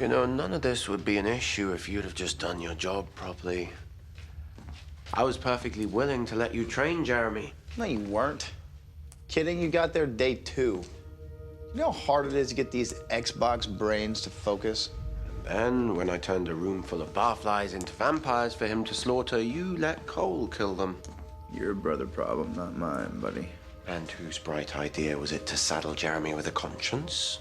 You know, none of this would be an issue if you'd have just done your job properly. I was perfectly willing to let you train Jeremy. No, you weren't. Kidding? You got there day 2. You know how hard it is to get these Xbox brains to focus? And then, when I turned a room full of barflies into vampires for him to slaughter, you let Cole kill them. Your brother problem, not mine, buddy. And whose bright idea was it to saddle Jeremy with a conscience?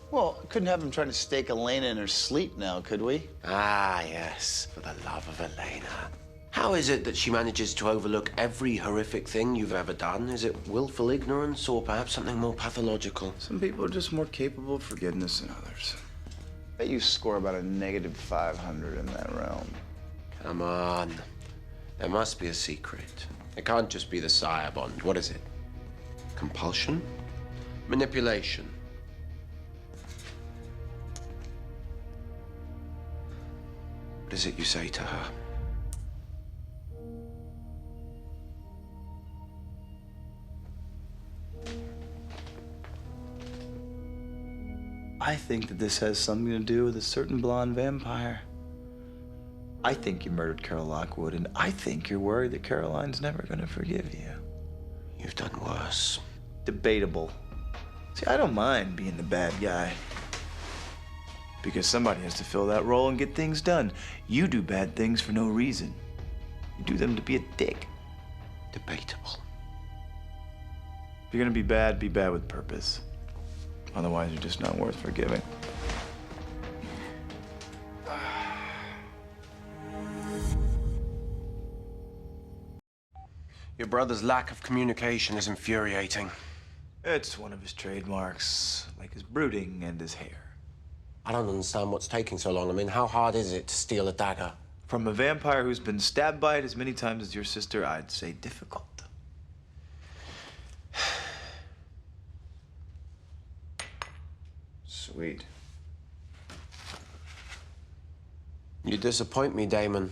Well, couldn't have him trying to stake Elena in her sleep now, could we? Ah, yes, for the love of Elena. How is it that she manages to overlook every horrific thing you've ever done? Is it willful ignorance or perhaps something more pathological? Some people are just more capable of forgiveness than others. Bet you score about a negative 500 in that realm. Come on. There must be a secret. It can't just be the sire bond. What is it? Compulsion? Manipulation? What is it you say to her? I think that this has something to do with a certain blonde vampire. I think you murdered Carol Lockwood, and I think you're worried that Caroline's never gonna forgive you. You've done worse. Debatable. See, I don't mind being the bad guy. Because somebody has to fill that role and get things done. You do bad things for no reason. You do them to be a dick. Debatable. If you're gonna be bad with purpose. Otherwise, you're just not worth forgiving. Your brother's lack of communication is infuriating. It's one of his trademarks, like his brooding and his hair. I don't understand what's taking so long. I mean, how hard is it to steal a dagger? From a vampire who's been stabbed by it as many times as your sister, I'd say difficult. Sweet. You disappoint me, Damon.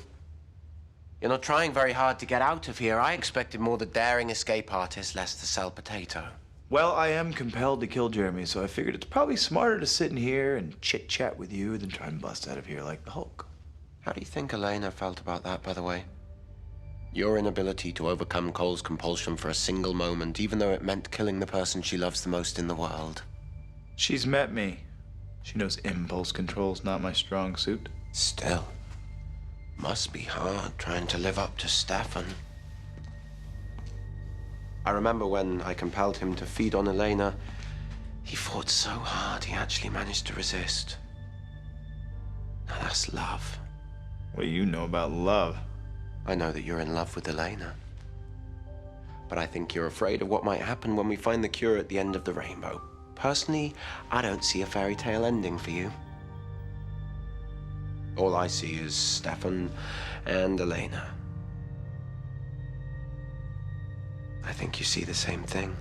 You're not trying very hard to get out of here. I expected more the daring escape artist, less the sell potato. Well, I am compelled to kill Jeremy, so I figured it's probably smarter to sit in here and chit-chat with you than try and bust out of here like the Hulk. How do you think Elena felt about that, by the way? Your inability to overcome Cole's compulsion for a single moment, even though it meant killing the person she loves the most in the world. She's met me. She knows impulse control's not my strong suit. Still, must be hard trying to live up to Stefan. I remember when I compelled him to feed on Elena, he fought so hard he actually managed to resist. Now that's love. What do you know about love? I know that you're in love with Elena. But I think you're afraid of what might happen when we find the cure at the end of the rainbow. Personally, I don't see a fairy tale ending for you. All I see is Stefan and Elena. I think you see the same thing.